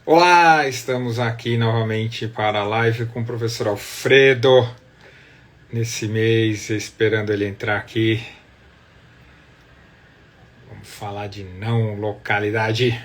Olá, estamos aqui novamente para a live com o professor Alfredo, nesse mês, esperando ele entrar aqui. Vamos falar de não localidade.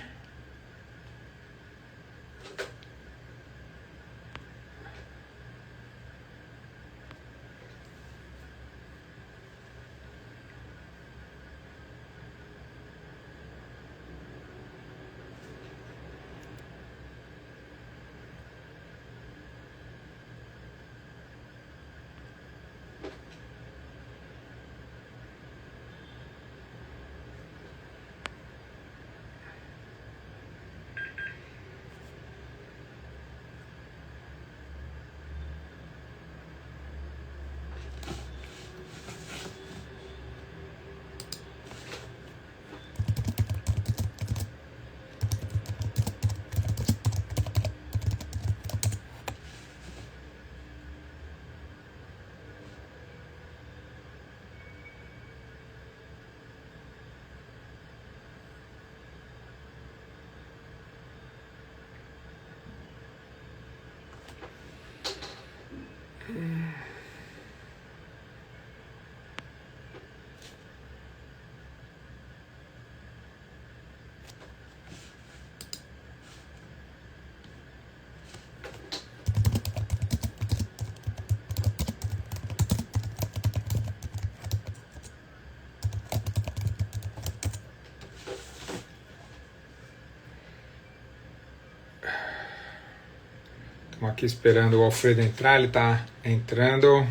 Estamos aqui esperando o Alfredo entrar, ele está entrando.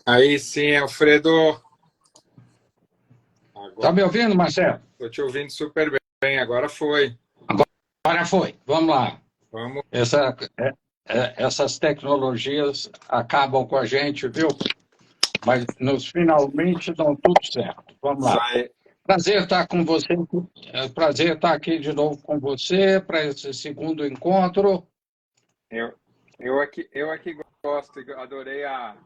Aí sim, Alfredo. Tá me ouvindo, Marcelo? Estou te ouvindo super bem, agora foi. Agora foi. Vamos lá. Vamos. Essas tecnologias acabam com a gente, viu? Mas finalmente dão tudo certo. Vamos lá. Sai. Prazer estar com você. Prazer estar aqui de novo com você para esse segundo encontro. Eu aqui gosto, adorei a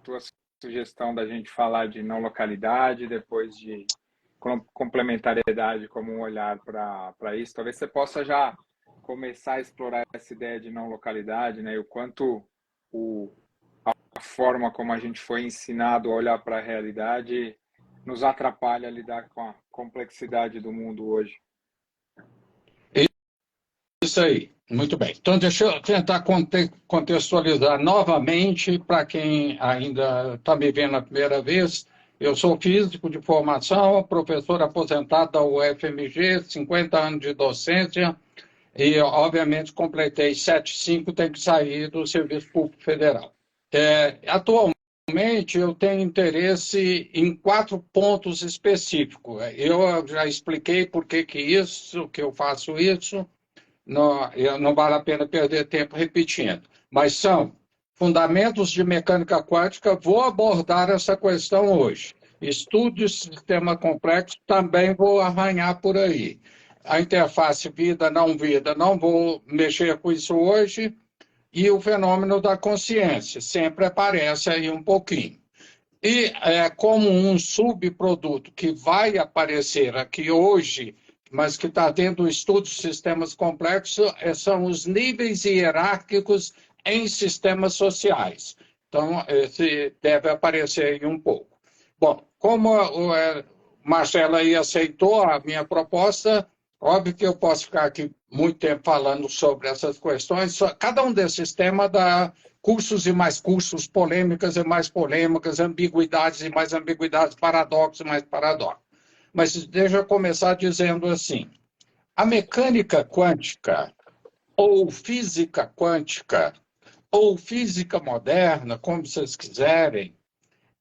tua sugestão da gente falar de não localidade, depois de complementariedade como um olhar para isso. Talvez você possa já começar a explorar essa ideia de não localidade, né? E o quanto a forma como a gente foi ensinado a olhar para a realidade nos atrapalha a lidar com a complexidade do mundo hoje. Isso aí. Muito bem. Então, deixa eu tentar contextualizar novamente para quem ainda está me vendo a primeira vez. Eu sou físico de formação, professor aposentado da UFMG, 50 anos de docência e, obviamente, completei 75, tenho que sair do Serviço Público Federal. Atualmente, eu tenho interesse em 4 pontos específicos. Eu já expliquei por que eu faço isso. Não vale a pena perder tempo repetindo. Mas são fundamentos de mecânica quântica, vou abordar essa questão hoje. Estudo de sistema complexo, também vou arranhar por aí. A interface vida, não vou mexer com isso hoje. E o fenômeno da consciência, sempre aparece aí um pouquinho. E como um subproduto que vai aparecer aqui hoje, mas que está dentro do estudo de sistemas complexos, são os níveis hierárquicos em sistemas sociais. Então, esse deve aparecer aí um pouco. Bom, como o Marcelo aí aceitou a minha proposta, óbvio que eu posso ficar aqui muito tempo falando sobre essas questões. Cada um desses temas dá cursos e mais cursos, polêmicas e mais polêmicas, ambiguidades e mais ambiguidades, paradoxos e mais paradoxos. Mas deixa eu começar dizendo assim: a mecânica quântica, ou física quântica, ou física moderna, como vocês quiserem,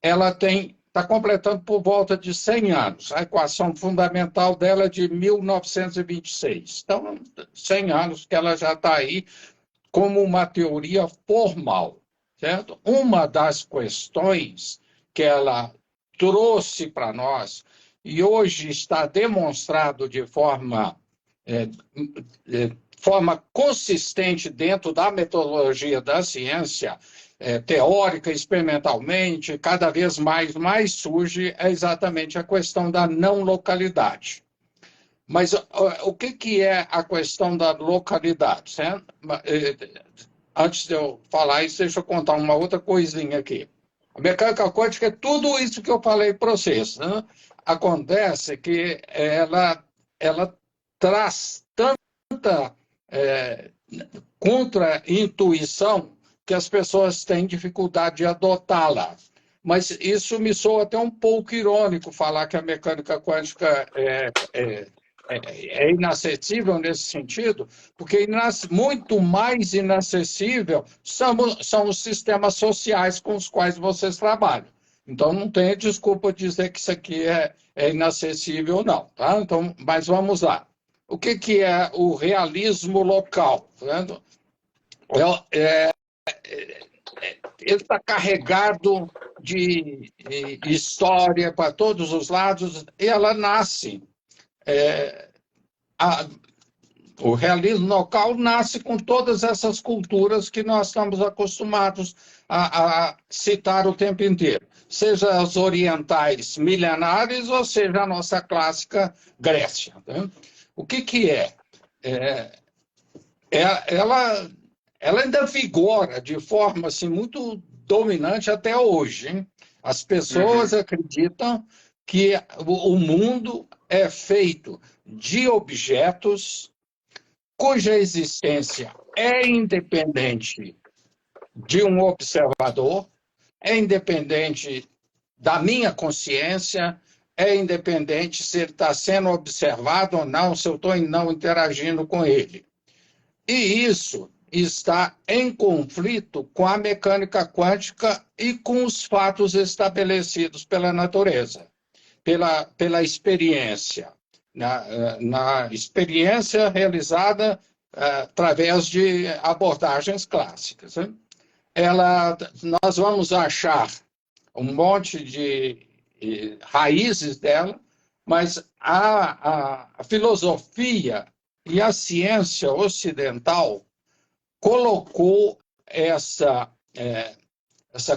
ela está completando por volta de 100 anos. A equação fundamental dela é de 1926. Então, 100 anos que ela já está aí como uma teoria formal, certo? Uma das questões que ela trouxe para nós, e hoje está demonstrado de forma consistente dentro da metodologia da ciência, teórica, experimentalmente, cada vez mais surge é exatamente a questão da não localidade. Mas o que é a questão da localidade? Antes de eu falar isso, deixa eu contar uma outra coisinha aqui. A mecânica quântica é tudo isso que eu falei para vocês. Né? Acontece que ela traz tanta contra-intuição que as pessoas têm dificuldade de adotá-la. Mas isso me soa até um pouco irônico falar que a mecânica quântica é inacessível nesse sentido, porque muito mais inacessível são os sistemas sociais com os quais vocês trabalham. Então, não tem desculpa dizer que isso aqui é inacessível ou não. Tá? Então, mas vamos lá. O que é o realismo local? Ele está carregado de história para todos os lados, e ela nasce. O realismo local nasce com todas essas culturas que nós estamos acostumados a citar o tempo inteiro, seja as orientais milenares, ou seja a nossa clássica Grécia. Né? O que é? Ela ainda vigora de forma assim, muito dominante até hoje. Hein? As pessoas acreditam que o mundo é feito de objetos cuja existência é independente de um observador, é independente da minha consciência, é independente se ele está sendo observado ou não, se eu estou não interagindo com ele. E isso está em conflito com a mecânica quântica e com os fatos estabelecidos pela natureza, pela experiência, na experiência realizada através de abordagens clássicas. Né? Nós vamos achar um monte de raízes dela, mas a filosofia e a ciência ocidental colocou essa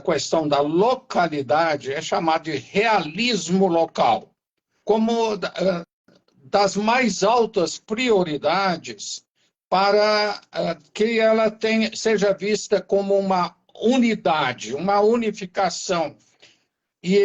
questão da localidade, é chamada de realismo local, como das mais altas prioridades para que ela seja vista como uma unidade, uma unificação. E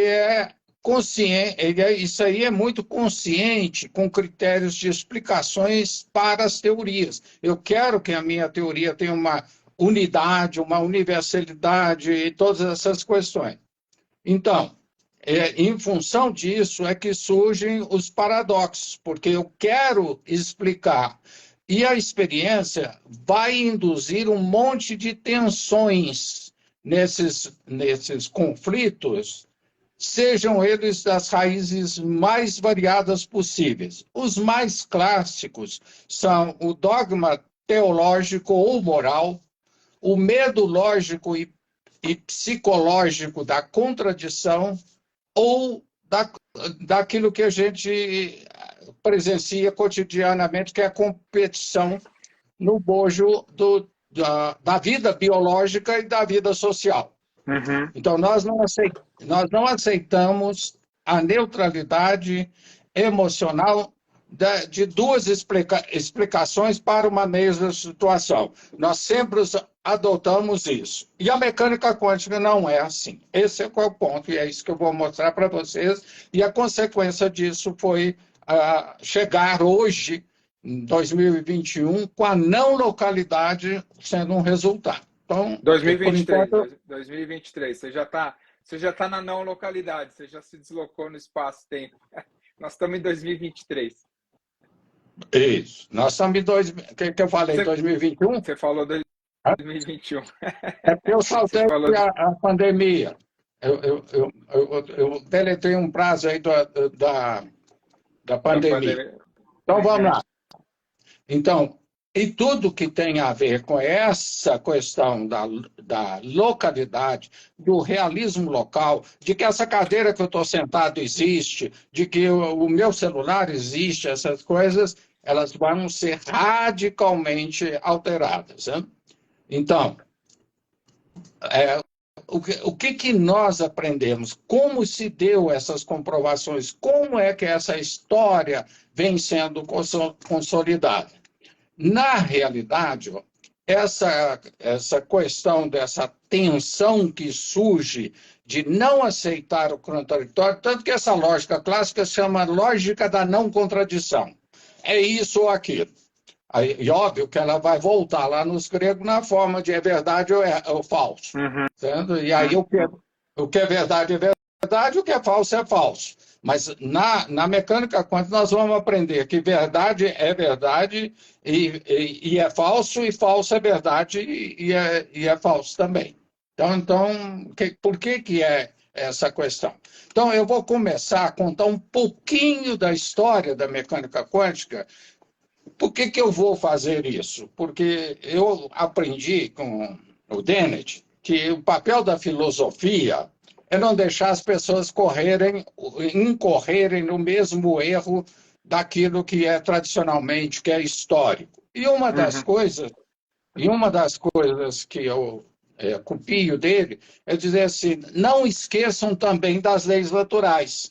isso aí é muito consciente, com critérios de explicações para as teorias. Eu quero que a minha teoria tenha uma unidade, uma universalidade e todas essas questões. Então, em função disso é que surgem os paradoxos, porque eu quero explicar, e a experiência vai induzir um monte de tensões nesses conflitos, sejam eles das raízes mais variadas possíveis. Os mais clássicos são o dogma teológico ou moral, o medo lógico e psicológico da contradição, ou daquilo que a gente presencia cotidianamente, que é a competição no bojo da vida biológica e da vida social. Então, nós não aceitamos a neutralidade emocional de duas explicações para uma mesma situação. Nós sempre adotamos isso. E a mecânica quântica não é assim. Esse é o ponto, e é isso que eu vou mostrar para vocês. E a consequência disso foi chegar hoje em 2021, com a não localidade sendo um resultado. Então, por 2023, enquanto, 2023, você já tá na não localidade, você já se deslocou no espaço-tempo. Nós estamos em 2023. isso. Nós estamos em que eu falei, Você, 2021? você falou É 2021. porque eu Você saltei falou a pandemia. Eu deletei um prazo aí da da pandemia. pandemia. Então, vamos Uhum. lá. Então, e tudo que tem a ver com essa questão da localidade, do realismo local, de que essa cadeira que eu estou sentado existe, de que o meu celular existe, essas coisas, elas vão ser radicalmente alteradas, né? Então, o que nós aprendemos? Como se deu essas comprovações? Como é que essa história vem sendo consolidada? Na realidade, essa questão dessa tensão que surge de não aceitar o contraditório, tanto que essa lógica clássica se chama lógica da não contradição. É isso ou aquilo. E óbvio que ela vai voltar lá nos gregos na forma de é verdade ou falso. Uhum. Certo? E aí o que é verdade é verdade, o que é falso. Mas na mecânica quântica nós vamos aprender que verdade é verdade e é falso, e falso é verdade e é falso também. Então por que é essa questão? Então, eu vou começar a contar um pouquinho da história da mecânica quântica. Por que eu vou fazer isso? Porque eu aprendi com o Dennett que o papel da filosofia é não deixar as pessoas incorrerem no mesmo erro daquilo que é tradicionalmente, que é histórico. Uhum. E uma das coisas que eu copio dele é dizer assim, não esqueçam também das leis naturais.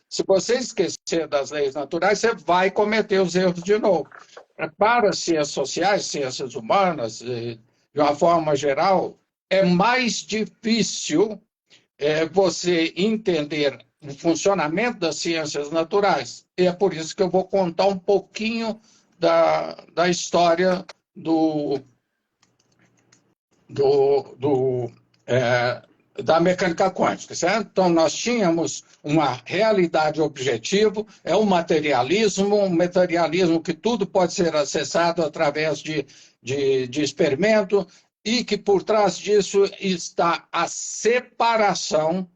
Se você esquecer das leis naturais, você vai cometer os erros de novo. Para as ciências sociais, ciências humanas, de uma forma geral, é mais difícil você entender o funcionamento das ciências naturais. E é por isso que eu vou contar um pouquinho da história do, da mecânica quântica, certo? Então, nós tínhamos uma realidade objetiva, é um materialismo que tudo pode ser acessado através de experimento, e que por trás disso está a separação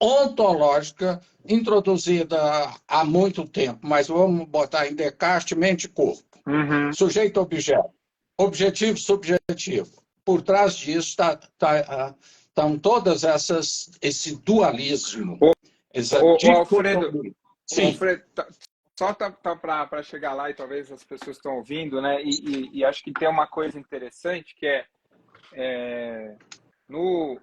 ontológica introduzida há muito tempo, mas vamos botar em Descartes, mente e corpo. Uhum. Sujeito-objeto, objetivo subjetivo. Por trás disso estão todas esse dualismo, essa Alfredo, dicotomia. Sim, Alfredo, só para chegar lá, e talvez as pessoas estão ouvindo, né? E acho que tem uma coisa interessante que é no,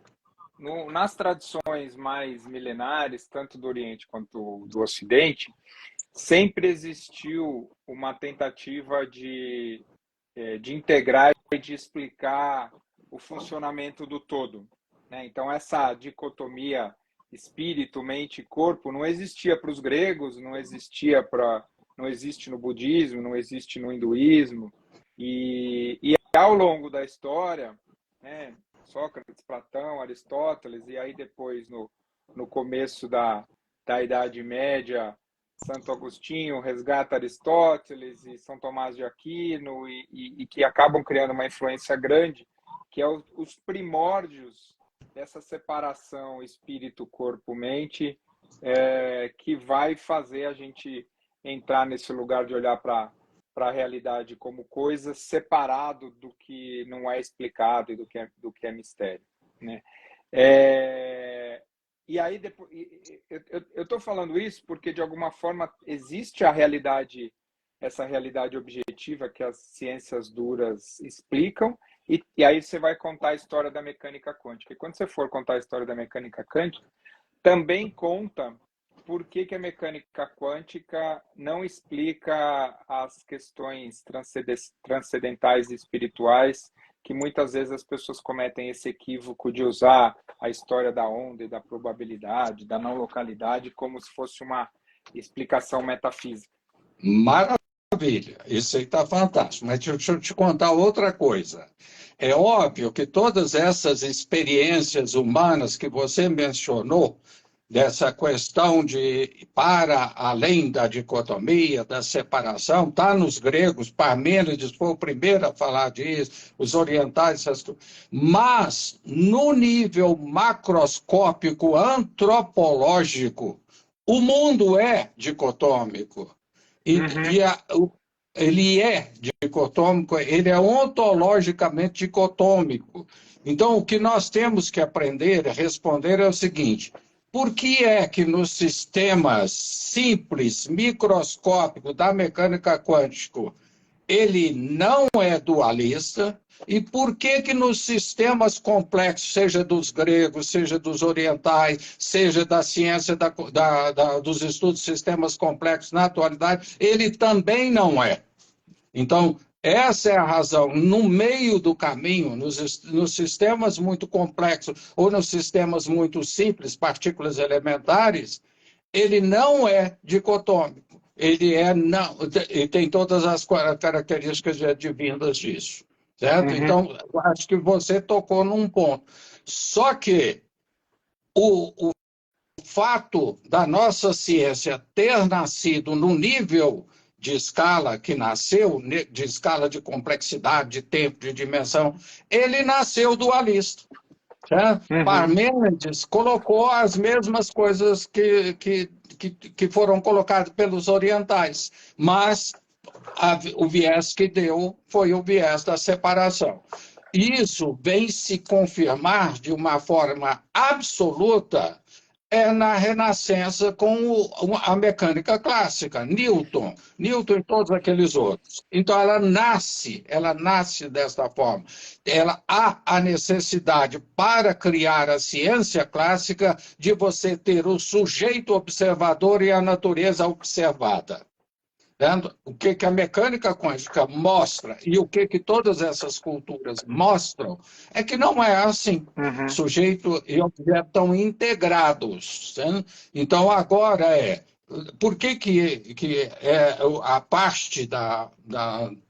nas tradições mais milenares, tanto do Oriente quanto do Ocidente, sempre existiu uma tentativa de integrar e de explicar o funcionamento do todo, né? Então, essa dicotomia espírito, mente e corpo não existia para os gregos, não existe no budismo, não existe no hinduísmo, e ao longo da história, né, Sócrates, Platão, Aristóteles, e aí depois no começo da Idade Média, Santo Agostinho resgata Aristóteles e São Tomás de Aquino, e que acabam criando uma influência grande, que é os primórdios dessa separação espírito, corpo, mente, que vai fazer a gente entrar nesse lugar de olhar para a realidade como coisa separado do que não é explicado e do que é mistério, né? E aí, depois, eu estou falando isso porque, de alguma forma, existe a realidade, essa realidade objetiva que as ciências duras explicam, e aí você vai contar a história da mecânica quântica. E quando você for contar a história da mecânica quântica, também conta por que a mecânica quântica não explica as questões transcendentais e espirituais, que muitas vezes as pessoas cometem esse equívoco de usar a história da onda e da probabilidade, da não localidade, como se fosse uma explicação metafísica. maravilha. maravilha, isso aí está fantástico. Mas deixa eu te contar outra coisa. É óbvio que todas essas experiências humanas que você mencionou, dessa questão de para além da dicotomia, da separação, está nos gregos, Parmênides foi o primeiro a falar disso, os orientais, essas coisas. Mas, no nível macroscópico antropológico, o mundo é dicotômico. E, Uhum. e ele é dicotômico, ele é ontologicamente dicotômico. Então, o que nós temos que aprender a responder é o seguinte: por que é que nos sistemas simples, microscópicos da mecânica quântica, ele não é dualista? E por que que nos sistemas complexos, seja dos gregos, seja dos orientais, seja da ciência dos estudos de sistemas complexos na atualidade, ele também não é? Então, essa é a razão. No meio do caminho, nos sistemas muito complexos ou nos sistemas muito simples, partículas elementares, ele não é dicotômico. Ele é não, e tem todas as características advindas disso, certo? Uhum. Então, eu acho que você tocou num ponto. Só que o fato da nossa ciência ter nascido no nível de escala que nasceu, de escala de complexidade, de tempo, de dimensão, ele nasceu dualista. Certo? Uhum. Parmênides colocou as mesmas coisas que foram colocadas pelos orientais, mas o viés que deu foi o viés da separação. Isso vem se confirmar de uma forma absoluta na Renascença com a mecânica clássica, Newton e todos aqueles outros. Então ela nasce desta forma. Há a necessidade para criar a ciência clássica de você ter o sujeito observador e a natureza observada. O que a mecânica quântica mostra e o que todas essas culturas mostram é que não é assim. Uhum. Sujeito e objeto estão integrados. Certo? Então, agora por que é a parte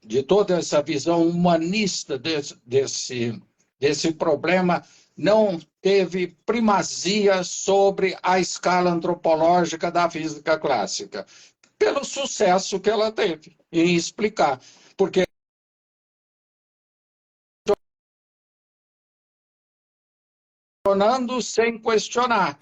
de toda essa visão humanista desse problema não teve primazia sobre a escala antropológica da física clássica? Pelo sucesso que ela teve em explicar. Porque questionando sem questionar.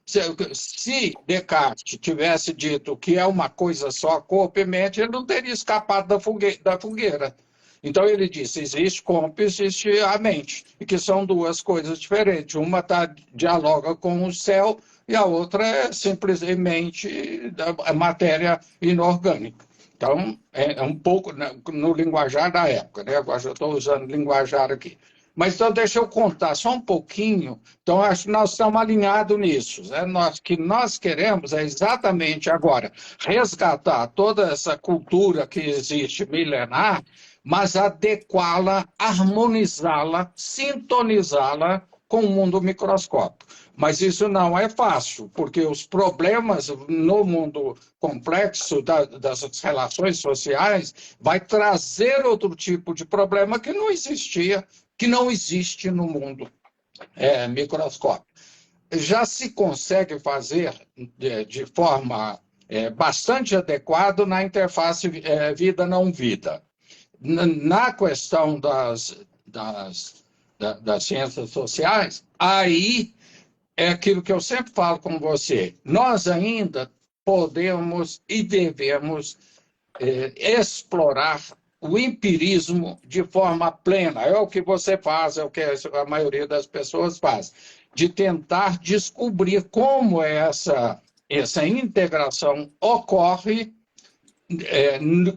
Se Descartes tivesse dito que é uma coisa só, corpo e mente, ele não teria escapado da fogueira. Então ele disse, existe corpo, existe a mente, e que são duas coisas diferentes. Uma dialoga com o céu e a outra é simplesmente a matéria inorgânica. Então, é um pouco no linguajar da época, né? Agora já estou usando linguajar aqui. Mas então deixa eu contar só um pouquinho. Então, acho que nós estamos alinhados nisso. Né? O que nós queremos é exatamente agora resgatar toda essa cultura que existe milenar, mas adequá-la, harmonizá-la, sintonizá-la com o mundo microscópico. Mas isso não é fácil, porque os problemas no mundo complexo das relações sociais vai trazer outro tipo de problema que não existia, que não existe no mundo microscópico. Já se consegue fazer de forma bastante adequada na interface vida-não vida. Na questão das ciências sociais, aí é aquilo que eu sempre falo com você. Nós ainda podemos e devemos explorar o empirismo de forma plena. É o que você faz, é o que a maioria das pessoas faz, de tentar descobrir como essa integração ocorre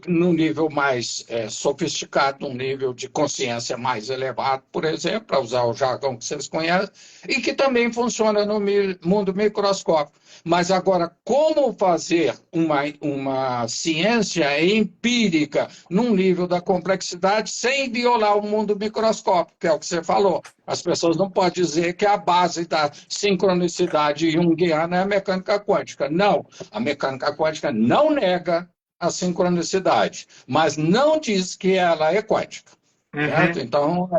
no nível mais sofisticado, num nível de consciência mais elevado, por exemplo, para usar o jargão que vocês conhecem, e que também funciona no mundo microscópico. Mas agora, como fazer uma ciência empírica num nível da complexidade sem violar o mundo microscópico, que é o que você falou? As pessoas não podem dizer que a base da sincronicidade junguiana é a mecânica quântica. Não, a mecânica quântica não nega a sincronicidade, mas não diz que ela é quântica. Certo? Uhum. Então,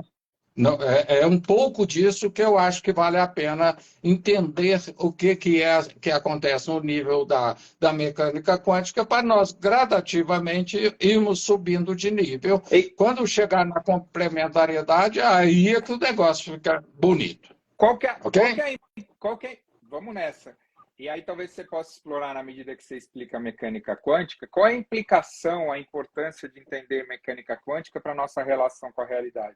é um pouco disso que eu acho que vale a pena entender o que acontece no nível da mecânica quântica para nós gradativamente irmos subindo de nível. E Quando chegar na complementariedade, aí é que o negócio fica bonito. qual que é, qual que Ok? é, qual que é, vamos nessa. E aí talvez você possa explorar na medida que você explica a mecânica quântica, qual é a implicação, a importância de entender mecânica quântica para a nossa relação com a realidade?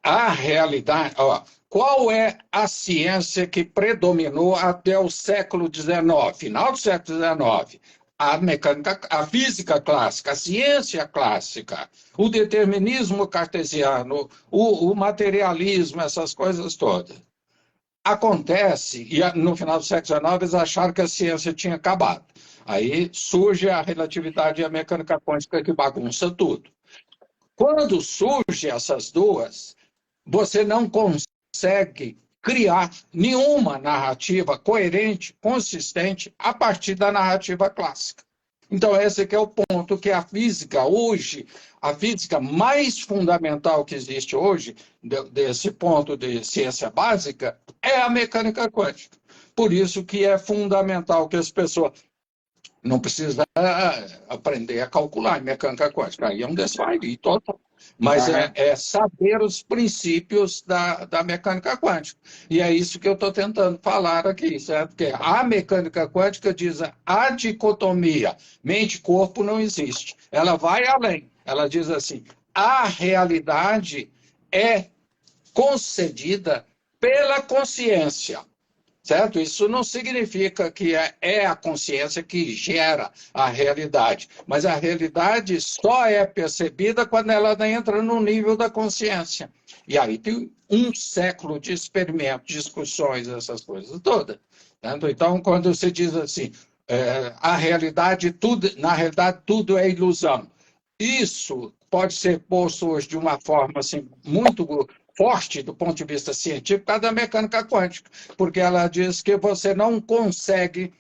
A realidade, ó, qual é a ciência que predominou até o século XIX, final do século XIX? A mecânica, a física clássica, a ciência clássica, o determinismo cartesiano, o materialismo, essas coisas todas. Acontece, e no final do século XIX eles acharam que a ciência tinha acabado. Aí surge a relatividade e a mecânica quântica que bagunça tudo. Quando surgem essas duas, você não consegue criar nenhuma narrativa coerente, consistente, a partir da narrativa clássica. Então, esse aqui é o ponto que a física hoje, a física mais fundamental que existe hoje, desse ponto de ciência básica, é a mecânica quântica. Por isso que é fundamental que as pessoas não precisa aprender a calcular em mecânica quântica, aí é um desvario total. Mas Uhum. é saber os princípios da mecânica quântica. E é isso que eu estou tentando falar aqui, certo? Porque a mecânica quântica diz a dicotomia mente-corpo não existe. Ela vai além. Ela diz assim, a realidade é concedida pela consciência. Certo? Isso não significa que é a consciência que gera a realidade, mas a realidade só é percebida quando ela entra no nível da consciência. E aí tem um século de experimentos, discussões, essas coisas todas. Certo? Então, quando você diz assim, a realidade, tudo, na realidade, tudo é ilusão. Isso pode ser posto hoje de uma forma assim, muito forte do ponto de vista científico, por causa da mecânica quântica, porque ela diz que você não consegue.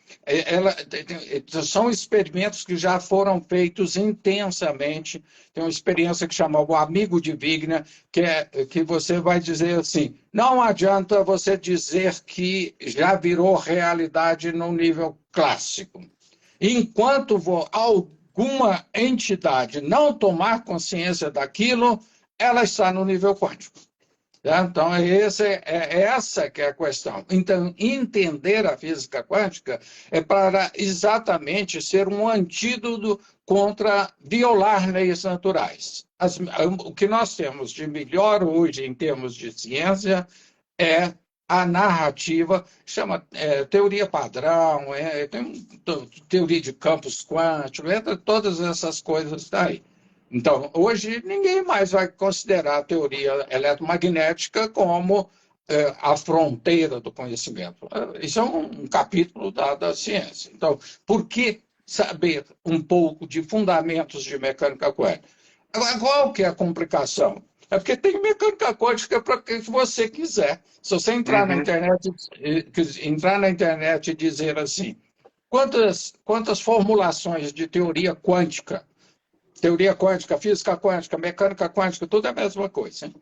São experimentos que já foram feitos intensamente. Tem uma experiência que chama o Amigo de Wigner, que você vai dizer assim: não adianta você dizer que já virou realidade no nível clássico. Enquanto alguma entidade não tomar consciência daquilo, ela está no nível quântico. Então, essa que é a questão. Então, entender a física quântica é para exatamente ser um antídoto contra violar leis naturais. O que nós temos de melhor hoje em termos de ciência é a narrativa, chama teoria padrão, tem teoria de campos quânticos, todas essas coisas daí. Então, hoje, ninguém mais vai considerar a teoria eletromagnética como a fronteira do conhecimento. Isso é um capítulo da ciência. Então, por que saber um pouco de fundamentos de mecânica quântica? Agora, qual que é a complicação? É porque tem mecânica quântica para o que você quiser. Se você Uhum. entrar na internet e dizer assim, quantas formulações de teoria quântica, física quântica, mecânica quântica, tudo é a mesma coisa. Hein?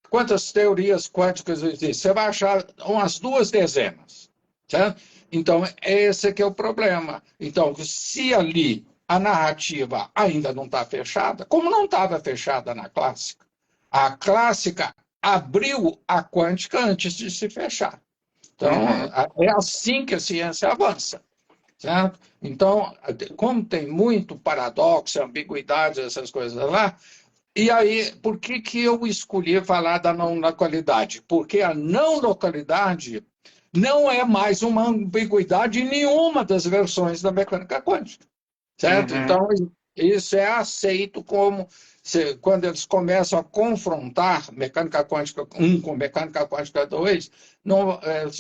Quantas teorias quânticas existem? Você vai achar umas 2 dezenas. Certo? Então, esse que é o problema. Então, se ali a narrativa ainda não está fechada, como não estava fechada na clássica, a clássica abriu a quântica antes de se fechar. Então, Uhum. é assim que a ciência avança. Certo? Então, como tem muito paradoxo, ambiguidade, essas coisas lá, e aí, por que eu escolhi falar da não localidade? Porque a não localidade não é mais uma ambiguidade em nenhuma das versões da mecânica quântica. Certo? Uhum. Então, isso é aceito como quando eles começam a confrontar mecânica quântica 1 com mecânica quântica 2, não,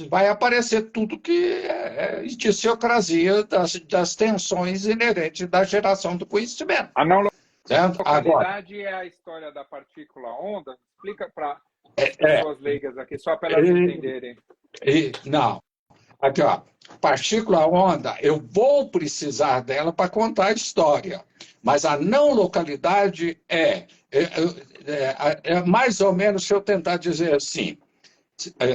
vai aparecer tudo que é idiosincrasia das tensões inerentes da geração do conhecimento. A não Certo? Agora, localidade é a história da partícula onda. Explica para as é, pessoas leigas aqui, só para elas e, entenderem. não. Aqui, ó. Partícula onda, eu vou precisar dela para contar a história. Mas a não localidade é mais ou menos, se eu tentar dizer assim,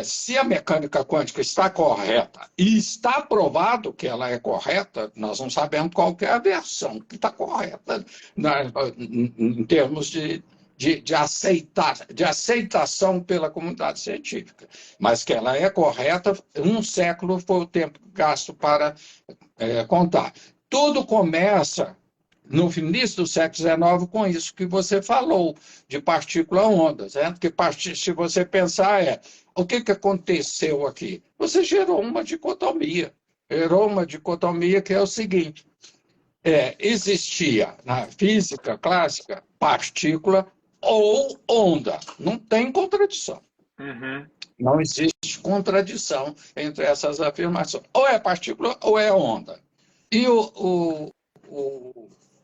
se a mecânica quântica está correta e está provado que ela é correta, nós não sabemos qual que é a versão que está correta em termos de aceitação pela comunidade científica, mas que ela é correta, um século foi o tempo gasto para contar. Tudo começa no início do século XIX com isso que você falou, de partícula-ondas. Porque se você pensar, o que aconteceu aqui? Você gerou uma dicotomia. Gerou uma dicotomia que é o seguinte, existia na física clássica partícula ou onda. Não tem contradição. Uhum. Não existe contradição entre essas afirmações. Ou é partícula ou é onda. E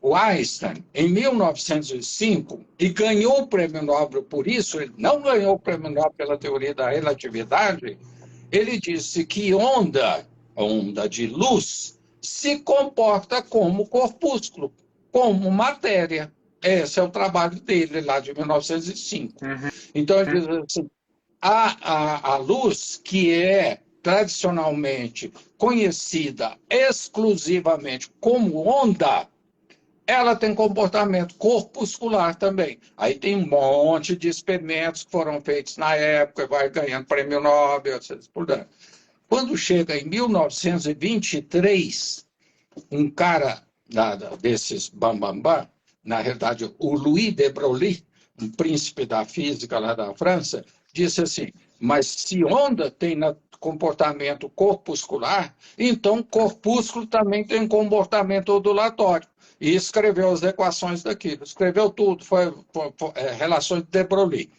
o Einstein, em 1905, e ganhou o prêmio Nobel por isso, ele não ganhou o prêmio Nobel pela teoria da relatividade, ele disse que onda de luz, se comporta como corpúsculo, como matéria. Esse é o trabalho dele, lá de 1905. Uhum. Então, ele diz assim, a luz, que é tradicionalmente conhecida exclusivamente como onda, ela tem comportamento corpuscular também. Aí tem um monte de experimentos que foram feitos na época, vai ganhando prêmio Nobel, etc. Quando chega em 1923, um cara desses bambambam, na realidade o Louis de Broglie, um príncipe da física lá da França, disse assim, mas se onda tem comportamento corpuscular, então corpúsculo também tem comportamento ondulatório. E escreveu as equações daquilo, escreveu tudo, foi relações de Broglie.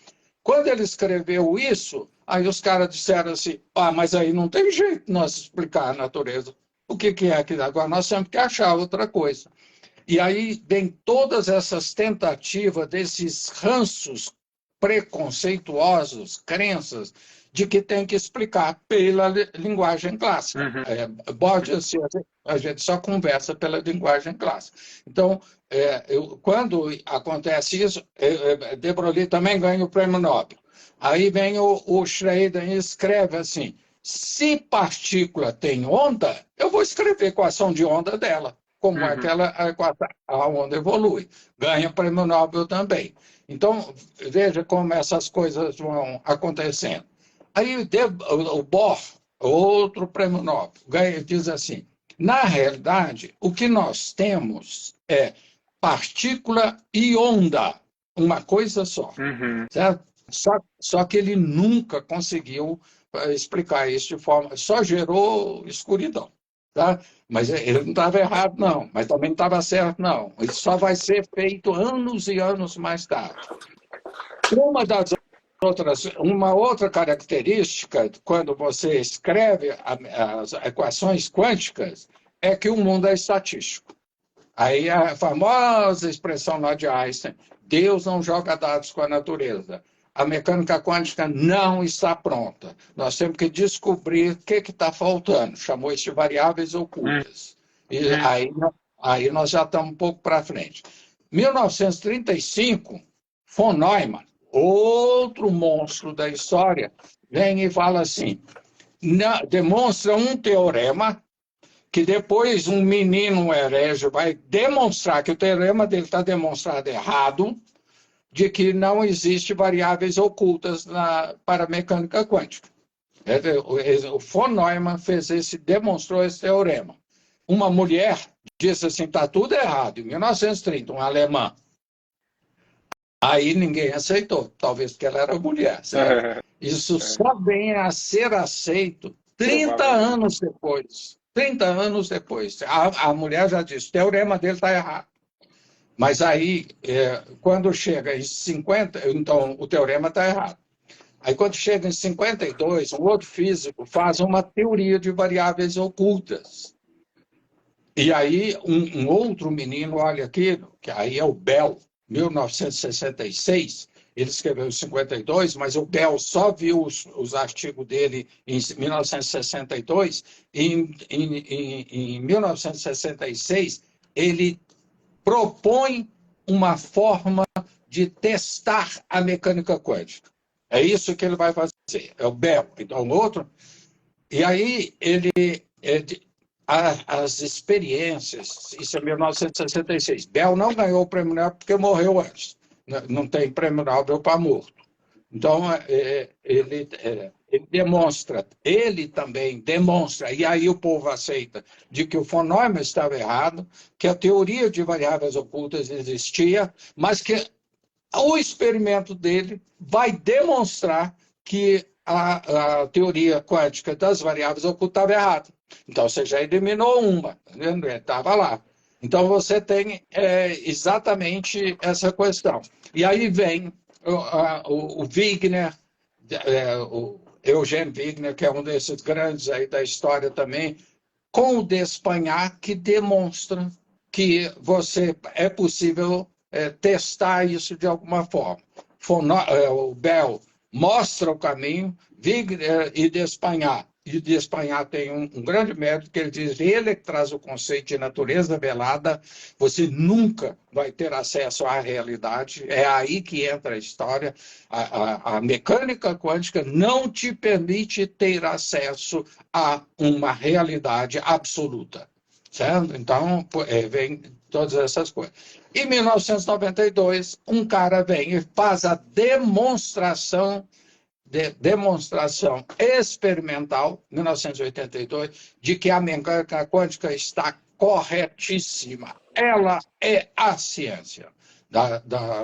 Quando ele escreveu isso, aí os caras disseram assim, mas aí não tem jeito de nós explicar a natureza. O que é aquilo? Agora nós temos que achar outra coisa. E aí vem todas essas tentativas desses ranços preconceituosos, crenças, de que tem que explicar pela linguagem clássica. Uhum. A gente só conversa pela linguagem clássica. Então, quando acontece isso, de Broglie também ganha o prêmio Nobel. Aí vem o Schreier e escreve assim, se partícula tem onda, eu vou escrever a equação de onda dela, como é que Uhum. a onda evolui. Ganha o prêmio Nobel também. Então, veja como essas coisas vão acontecendo. Aí o Bohr, outro prêmio Nobel, diz assim, na realidade, o que nós temos é partícula e onda, uma coisa só. Uhum. Certo? Só que ele nunca conseguiu explicar isso de forma... Só gerou escuridão. Tá? Mas ele não estava errado, não. Mas também não estava certo, não. Isso só vai ser feito anos e anos mais tarde. Uma outra característica, quando você escreve as equações quânticas, é que o mundo é estatístico. Aí a famosa expressão lá de Einstein, Deus não joga dados com a natureza. A mecânica quântica não está pronta. Nós temos que descobrir o que está faltando. Chamou isso de variáveis ocultas. E aí nós já estamos um pouco para frente. 1935, von Neumann, outro monstro da história, vem e fala assim, demonstra um teorema que depois um menino herege vai demonstrar que o teorema dele está demonstrado errado, de que não existe variáveis ocultas para a mecânica quântica. O von Neumann demonstrou esse teorema. Uma mulher disse assim, está tudo errado, em 1930, um alemão. Aí ninguém aceitou, talvez porque ela era mulher. Certo? Isso só vem a ser aceito 30 anos depois. 30 anos depois. A mulher já disse, o teorema dele está errado. Mas aí, quando chega em 50, então o teorema está errado. Aí quando chega em 52, um outro físico faz uma teoria de variáveis ocultas. E aí um outro menino olha aquilo, que aí é o Bell, 1966, ele escreveu em 52, mas o Bell só viu os artigos dele em 1962. Em 1966, ele propõe uma forma de testar a mecânica quântica. É isso que ele vai fazer, é o Bell. Então, outro. E aí, as experiências, isso é 1966. Bell não ganhou o prêmio Nobel porque morreu antes. Não tem prêmio Nobel para morto. Então, ele também demonstra, e aí o povo aceita, de que o von Neumann estava errado, que a teoria de variáveis ocultas existia, mas que o experimento dele vai demonstrar que a teoria quântica das variáveis ocultas estava errada. Então, você já eliminou uma, estava lá. Então, você tem exatamente essa questão. E aí vem o Wigner, o Eugene Wigner, que é um desses grandes aí da história também, com o D'Espagnat, que demonstra que é possível testar isso de alguma forma. O Bell mostra o caminho, Wigner e D'Espagnat. E D'Espagnat tem um grande mérito, que ele diz: ele que traz o conceito de natureza velada, você nunca vai ter acesso à realidade, é aí que entra a história. A mecânica quântica não te permite ter acesso a uma realidade absoluta, certo? Então, vem todas essas coisas. Em 1992, um cara vem e faz a demonstração experimental, 1982, de que a mecânica quântica está corretíssima. Ela é a ciência,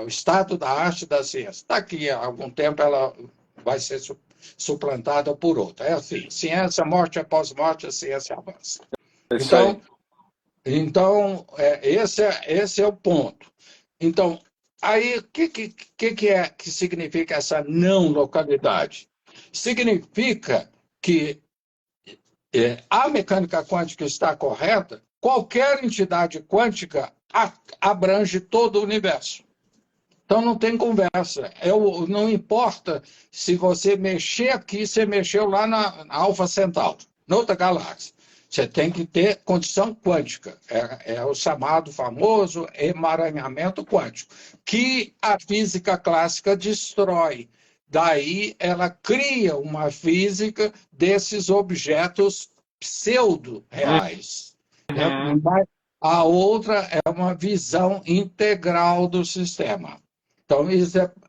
o estado da arte da ciência. Daqui a algum tempo ela vai ser suplantada por outra. É assim, ciência, morte após morte, a ciência avança. Então, esse é o ponto. Então, aí, o que significa essa não localidade? Significa que a mecânica quântica está correta, qualquer entidade quântica abrange todo o universo. Então, não tem conversa. Não importa se você mexer aqui, você mexeu lá na Alfa Centauri, noutra galáxia. Você tem que ter condição quântica. É o chamado famoso emaranhamento quântico, que a física clássica destrói. Daí ela cria uma física desses objetos pseudo-reais. A outra é uma visão integral do sistema. Então,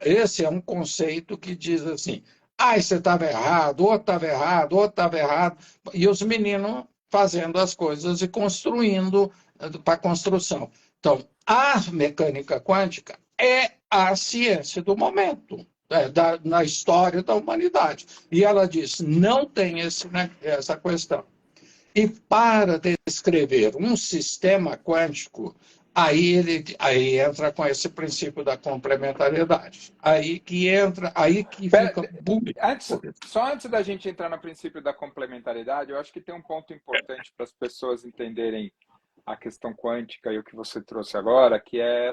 esse é um conceito que diz assim: você estava errado, outro estava errado, outro estava errado. E os meninos fazendo as coisas e construindo para a construção. Então, a mecânica quântica é a ciência do momento, na história da humanidade. E ela diz: não tem essa questão. E para descrever um sistema quântico, aí entra com esse princípio da complementariedade. Aí que fica bonito. Só antes da gente entrar no princípio da complementariedade, eu acho que tem um ponto importante para as pessoas entenderem a questão quântica e o que você trouxe agora, que é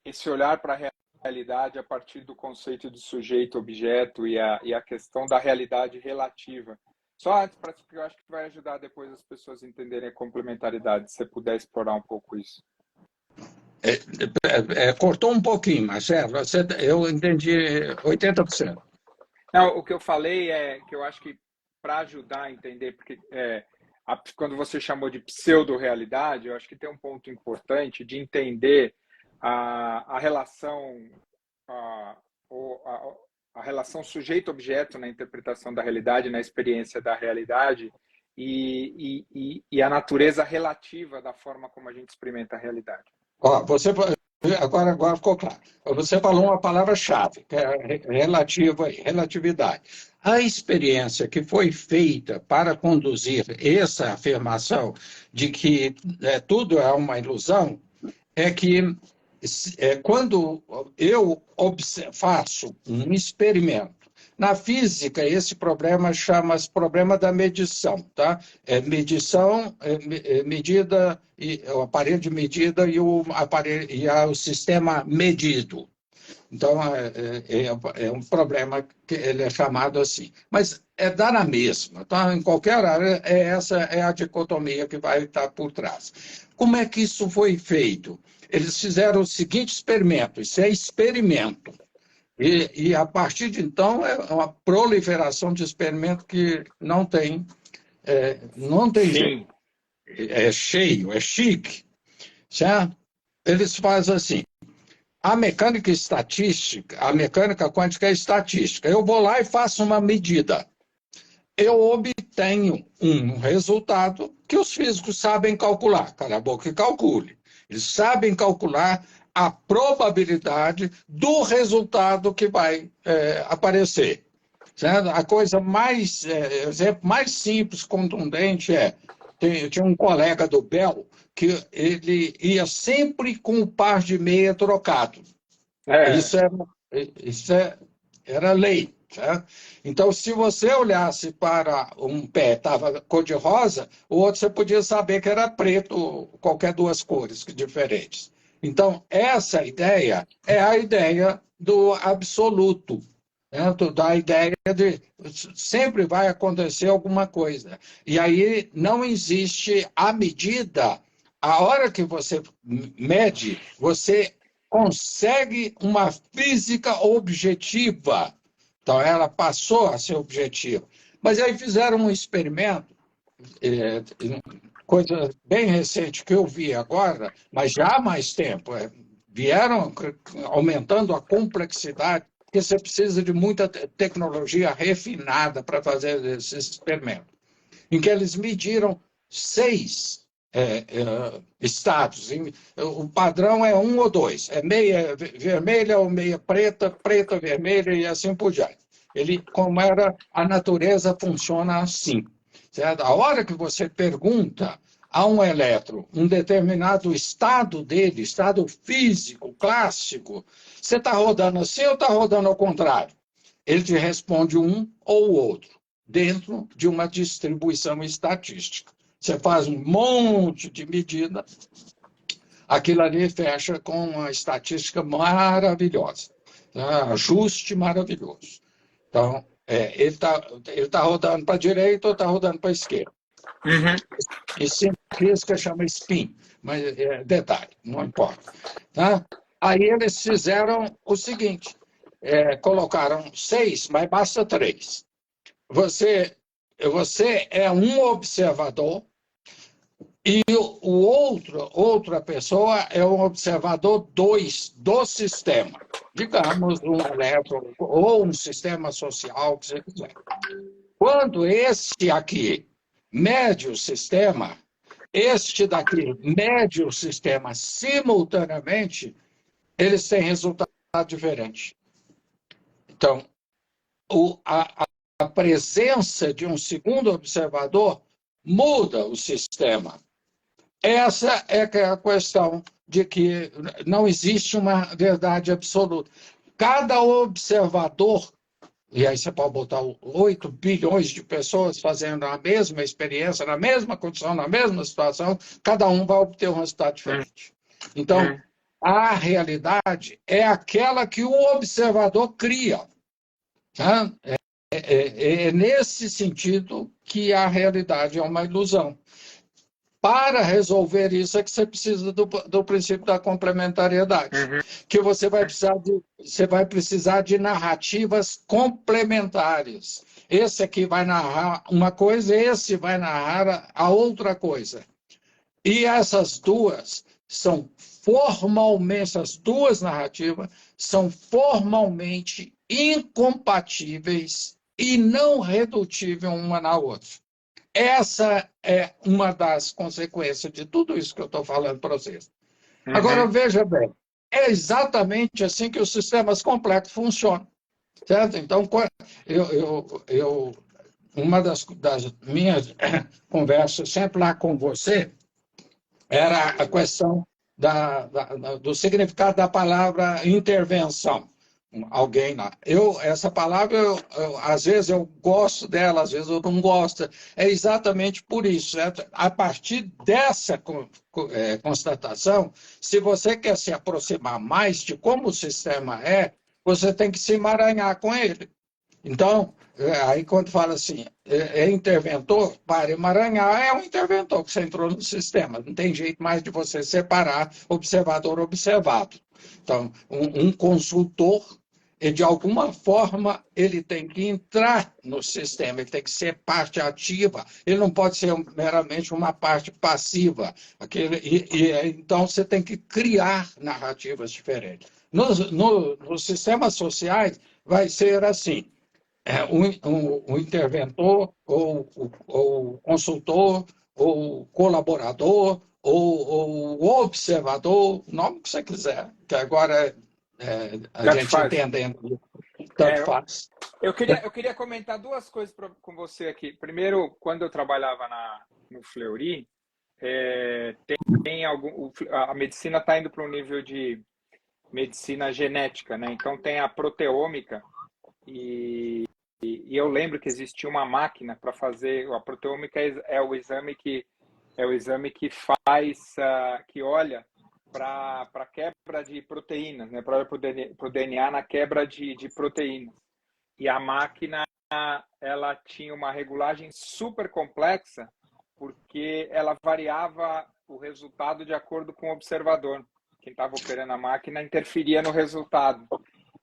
esse olhar para a realidade a partir do conceito de sujeito-objeto e a questão da realidade relativa. Só antes, porque eu acho que vai ajudar depois as pessoas a entenderem a complementaridade, se você puder explorar um pouco isso. Cortou um pouquinho, Marcelo, eu entendi 80%. Não, o que eu falei é que eu acho que para ajudar a entender, porque quando você chamou de pseudo-realidade, eu acho que tem um ponto importante de entender a relação a relação sujeito-objeto na interpretação da realidade, na experiência da realidade e a natureza relativa da forma como a gente experimenta a realidade. Agora ficou claro. Você falou uma palavra-chave, que é relatividade. A experiência que foi feita para conduzir essa afirmação de que tudo é uma ilusão é que quando eu faço um experimento Na física, esse problema chama-se problema da medição, tá? Medição, medida, o aparelho de medida e o sistema medido. Então, é um problema que ele é chamado assim. Mas dá na mesma, tá? Em qualquer área, essa é a dicotomia que vai estar por trás. Como é que isso foi feito? Eles fizeram o seguinte experimento, isso é experimento. E a partir de então, é uma proliferação de experimento que não tem jeito. Sim. É cheio, é chique, certo? Eles fazem assim, a mecânica estatística, a mecânica quântica é estatística. Eu vou lá e faço uma medida. Eu obtenho um resultado que os físicos sabem calcular. Cala a boca e calcule. Eles sabem calcular a probabilidade do resultado que vai aparecer. Certo? A coisa mais, exemplo mais simples, contundente tinha um colega do Bell que ele ia sempre com o par de meia trocado. Isso era lei. Certo? Então, se você olhasse para um pé, estava cor-de-rosa, o outro você podia saber que era preto, qualquer duas cores diferentes. Então, essa ideia é a ideia do absoluto, né? Da ideia de sempre vai acontecer alguma coisa. E aí não existe a medida. A hora que você mede, você consegue uma física objetiva. Então, ela passou a ser objetiva. Mas aí fizeram um experimento, coisa bem recente que eu vi agora, mas já há mais tempo. Vieram aumentando a complexidade, porque você precisa de muita tecnologia refinada para fazer esse experimento, em que eles mediram 6 estados. O padrão é 1 ou 2. É meia vermelha ou meia preta, preta, vermelha e assim por diante. Como era a natureza, funciona assim. Certo? A hora que você pergunta a um elétron um determinado estado dele, estado físico, clássico, você está rodando assim ou está rodando ao contrário? Ele te responde um ou outro, dentro de uma distribuição estatística. Você faz um monte de medida, aquilo ali fecha com uma estatística maravilhosa, tá? Ajuste maravilhoso. Então, ele tá rodando para a direita ou está rodando para a esquerda. Uhum. Isso em física chama spin, mas detalhe, não importa. Tá? Aí eles fizeram o seguinte, colocaram 6, mas basta 3. Você é um observador e outra pessoa é um observador 2 do sistema. Digamos, um elétron ou um sistema social, que você quiser. Quando esse aqui mede o sistema, este daqui mede o sistema simultaneamente, eles têm resultado diferente. Então, a presença de um segundo observador muda o sistema. Essa é a questão de que não existe uma verdade absoluta. Cada observador, e aí você pode botar 8 bilhões de pessoas fazendo a mesma experiência, na mesma condição, na mesma situação, cada um vai obter um resultado diferente. Então, a realidade é aquela que o observador cria. Tá? É nesse sentido que a realidade é uma ilusão. Para resolver isso é que você precisa do princípio da complementariedade, que você vai precisar de narrativas complementares. Esse aqui vai narrar uma coisa, esse vai narrar a outra coisa. E essas duas essas duas narrativas são formalmente incompatíveis e não redutíveis uma na outra. Essa é uma das consequências de tudo isso que eu estou falando para vocês. Agora, veja bem, é exatamente assim que os sistemas complexos funcionam. Certo? Então, uma das minhas conversas sempre lá com você era a questão do significado da palavra intervenção. alguém lá. Essa palavra, às vezes eu gosto dela, às vezes eu não gosto. É exatamente por isso. Certo? A partir dessa constatação, se você quer se aproximar mais de como o sistema é, você tem que se emaranhar com ele. Então, aí quando fala assim, é interventor, para emaranhar, é um interventor que você entrou no sistema. Não tem jeito mais de você separar observador observado. Então, um consultor, de alguma forma, ele tem que entrar no sistema, ele tem que ser parte ativa, ele não pode ser meramente uma parte passiva. Então, você tem que criar narrativas diferentes. Nos sistemas sociais, vai ser assim, o interventor, ou consultor, ou colaborador, ou o observador, o nome que você quiser, que agora a Tanto gente faz. entendendo, tanto É, faz. eu queria comentar duas coisas com você aqui. Primeiro, quando eu trabalhava no Fleury, tem a medicina está indo para um nível de medicina genética, né? Então tem a proteômica e eu lembro que existia uma máquina para fazer a proteômica é o exame que faz que olha para a quebra de proteínas, né? Para o DNA na quebra de proteínas. E a máquina ela tinha uma regulagem super complexa porque ela variava o resultado de acordo com o observador. Quem estava operando a máquina interferia no resultado.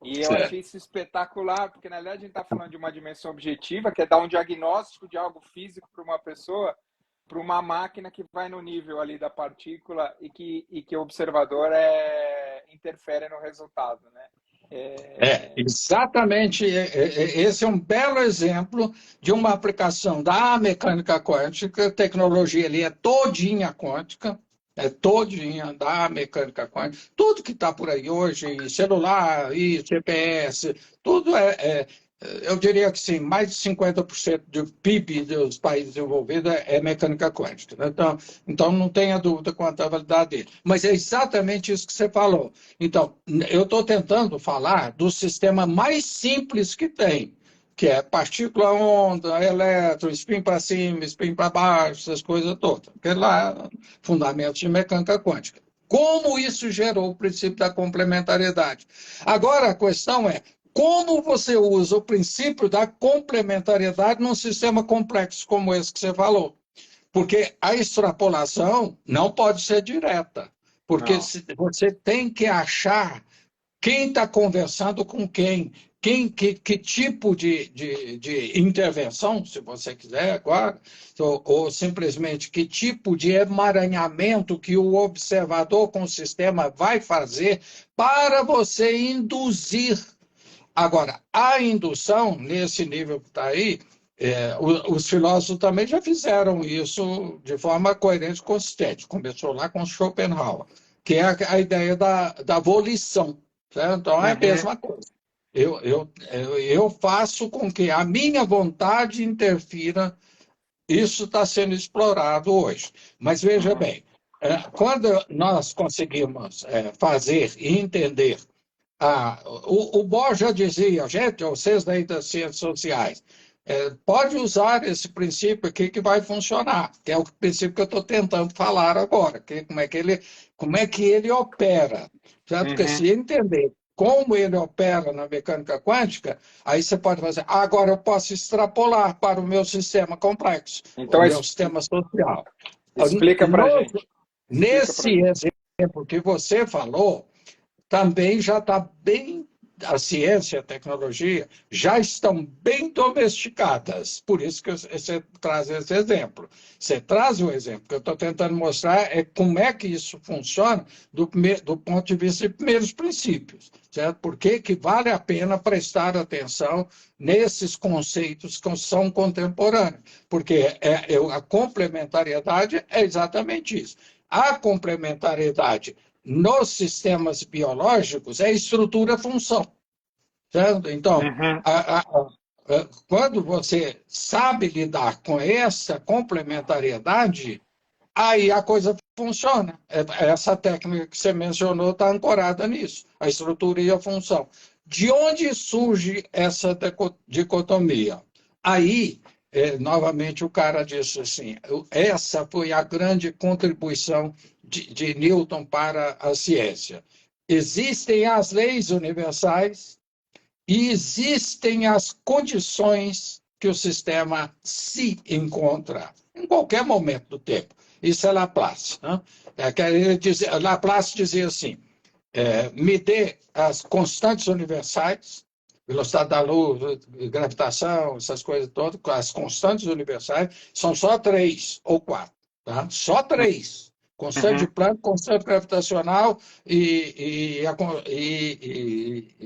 E eu Certo. achei isso espetacular, porque na verdade a gente está falando de uma dimensão objetiva, que é dar um diagnóstico de algo físico para uma pessoa, para uma máquina que vai no nível ali da partícula e que o observador interfere no resultado, né? Exatamente. Esse é um belo exemplo de uma aplicação da mecânica quântica. A tecnologia ali é todinha quântica, é todinha da mecânica quântica. Tudo que está por aí hoje, celular, e GPS, tudo eu diria que sim, mais de 50% do PIB dos países desenvolvidos é mecânica quântica. Né? Então, não tenha dúvida quanto à validade dele. Mas é exatamente isso que você falou. Então, eu estou tentando falar do sistema mais simples que tem, que é partícula, onda, elétron, spin para cima, spin para baixo, essas coisas todas. Que lá, fundamentos de mecânica quântica. Como isso gerou o princípio da complementariedade? Agora, a questão é, como você usa o princípio da complementariedade num sistema complexo como esse que você falou? Porque a extrapolação não pode ser direta, porque Não. você tem que achar quem está conversando com quem, que tipo de intervenção, se você quiser agora, ou simplesmente que tipo de emaranhamento que o observador com o sistema vai fazer para você induzir. Agora, a indução, nesse nível que está aí, os filósofos também já fizeram isso de forma coerente e consistente. Começou lá com Schopenhauer, que é a ideia da volição. Certo? Então, é a Uhum. mesma coisa. Eu faço com que a minha vontade interfira. Isso está sendo explorado hoje. Mas veja Uhum. bem, quando nós conseguimos fazer e entender o Bohr já dizia, gente, vocês daí das ciências sociais, pode usar esse princípio aqui que vai funcionar, que é o princípio que eu estou tentando falar agora, como é que ele opera. Certo? Porque Uhum. se entender como ele opera na mecânica quântica, aí você pode fazer, agora eu posso extrapolar para o meu sistema complexo, o Então, meu sistema social. explica para No- gente. Explica para Nesse gente. exemplo que você falou, também já está bem, a ciência e a tecnologia já estão bem domesticadas. Por isso que você traz esse exemplo. Você traz o exemplo. O que eu estou tentando mostrar é como é que isso funciona do ponto de vista de primeiros princípios. Certo? Por que vale a pena prestar atenção nesses conceitos que são contemporâneos? Porque a complementariedade é exatamente isso. A complementariedade nos sistemas biológicos é estrutura-função. Certo? Então, Uhum. quando você sabe lidar com essa complementariedade, aí a coisa funciona. Essa técnica que você mencionou está ancorada nisso, a estrutura e a função. De onde surge essa dicotomia? Aí, novamente, o cara disse assim, essa foi a grande contribuição de Newton para a ciência. Existem as leis universais e existem as condições que o sistema se encontra em qualquer momento do tempo. Isso é Laplace. Né? Laplace dizia assim, me dê as constantes universais, velocidade da luz, gravitação, essas coisas todas, as constantes universais, são só 3 ou 4. Tá? Só 3. Constante de Planck, constante gravitacional e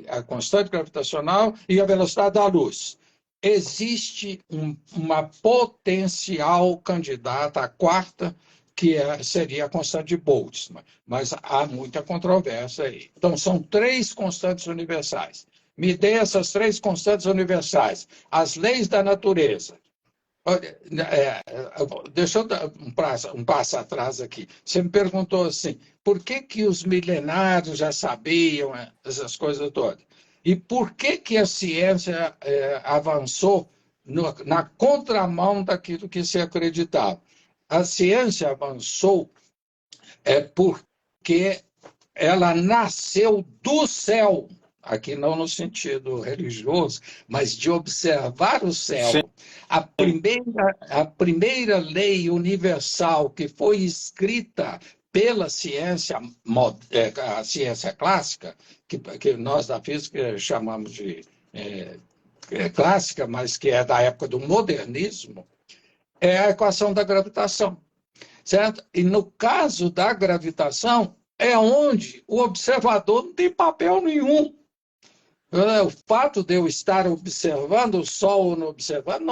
a constante gravitacional e a velocidade da luz. Existe uma potencial candidata, a quarta, que seria a constante de Boltzmann, mas há muita controvérsia aí. Então, são 3 constantes universais. Me dê essas 3 constantes universais, as leis da natureza. Deixa eu dar um passo atrás aqui. Você me perguntou assim, por que os milenários já sabiam essas coisas todas? E por que a ciência avançou na contramão daquilo que se acreditava? A ciência avançou porque ela nasceu do céu, aqui não no sentido religioso, mas de observar o céu. Sim. A primeira lei universal que foi escrita pela ciência, a ciência clássica, que nós da física chamamos de clássica, mas que é da época do modernismo, é a equação da gravitação. Certo? E no caso da gravitação, é onde o observador não tem papel nenhum. O fato de eu estar observando o Sol ou não observando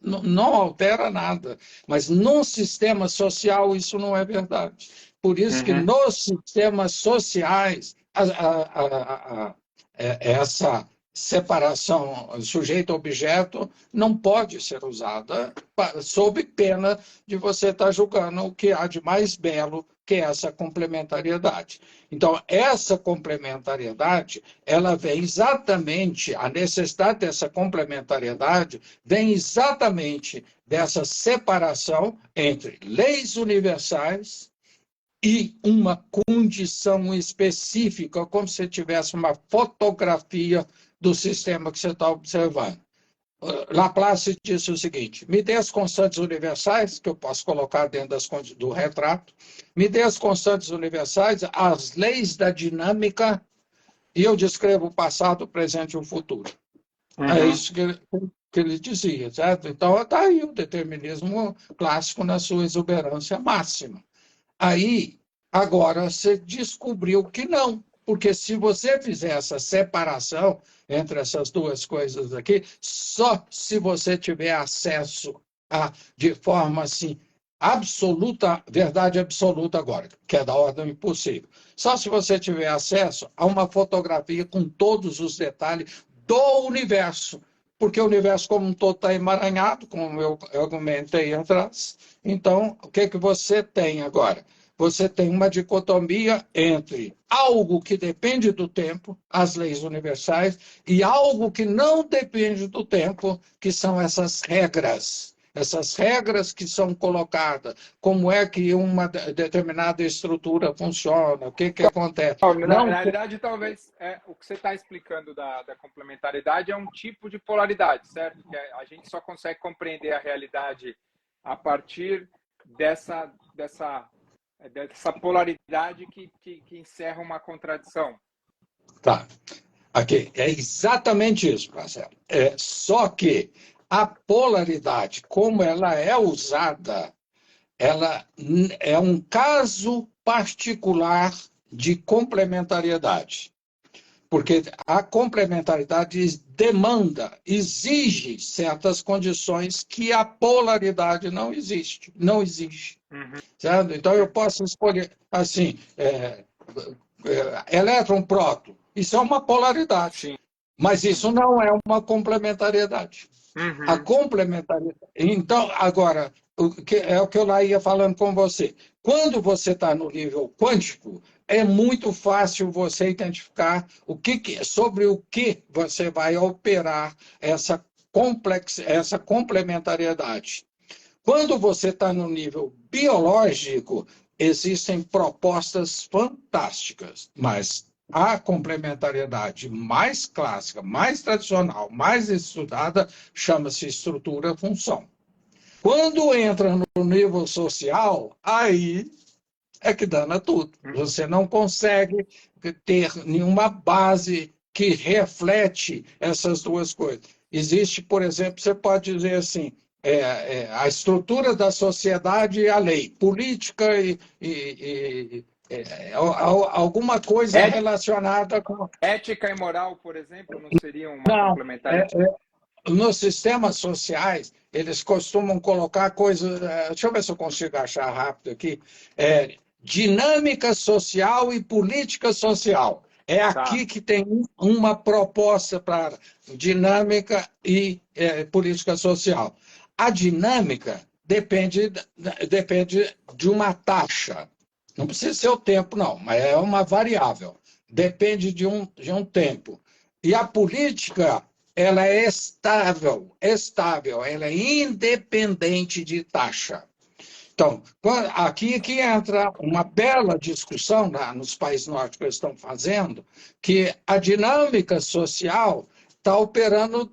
não altera nada. Mas num sistema social isso não é verdade. Por isso que nos sistemas sociais essa separação sujeito-objeto não pode ser usada sob pena de você estar julgando o que há de mais belo, que é essa complementariedade. Então, essa complementariedade, ela vem exatamente, a necessidade dessa complementariedade vem exatamente dessa separação entre leis universais e uma condição específica, como se tivesse uma fotografia do sistema que você está observando. Laplace disse o seguinte, me dê as constantes universais, que eu posso colocar dentro do retrato, me dê as constantes universais, as leis da dinâmica, e eu descrevo o passado, o presente e o futuro. É isso que ele dizia, certo? Então, está aí o determinismo clássico na sua exuberância máxima. Aí, agora, você descobriu que não, porque se você fizer essa separação entre essas duas coisas aqui, só se você tiver acesso de forma assim, absoluta, verdade absoluta agora, que é da ordem impossível. Só se você tiver acesso a uma fotografia com todos os detalhes do universo, porque o universo como um todo está emaranhado, como eu argumentei atrás. Então, o que você tem agora? Você tem uma dicotomia entre algo que depende do tempo, as leis universais, e algo que não depende do tempo, que são essas regras que são colocadas, como é que uma determinada estrutura funciona, o que acontece. Na realidade, talvez o que você está explicando da complementariedade é um tipo de polaridade, certo? Que a gente só consegue compreender a realidade a partir dessa polaridade que encerra uma contradição. Tá. Aqui, é exatamente isso, Marcelo. Só que a polaridade, como ela é usada, ela é um caso particular de complementariedade. Porque a complementariedade exige certas condições que a polaridade não existe. Não existe. Certo? Então, eu posso escolher, assim, elétron, próton. Isso é uma polaridade. Sim. Mas isso não é uma complementariedade. A complementariedade. Então, agora, é o que eu lá ia falando com você. Quando você está no nível quântico, é muito fácil você identificar sobre o que você vai operar essa complementariedade. Quando você está no nível biológico, existem propostas fantásticas, mas a complementariedade mais clássica, mais tradicional, mais estudada, chama-se estrutura-função. Quando entra no nível social, aí é que dana tudo. Você não consegue ter nenhuma base que reflete essas duas coisas. Existe, por exemplo, você pode dizer assim, a estrutura da sociedade e a lei, política alguma coisa relacionada com... Ética e moral, por exemplo, não seriam uma Não, complementaridade? nos sistemas sociais, eles costumam colocar coisas. Deixa eu ver se eu consigo achar rápido aqui. Dinâmica social e política social. É aqui que tem uma proposta para dinâmica e política social. A dinâmica depende de uma taxa. Não precisa ser o tempo, não, mas é uma variável. Depende de um tempo. E a política, ela é estável, ela é independente de taxa. Então, aqui que entra uma bela discussão nos países nórdicos que eles estão fazendo, que a dinâmica social está operando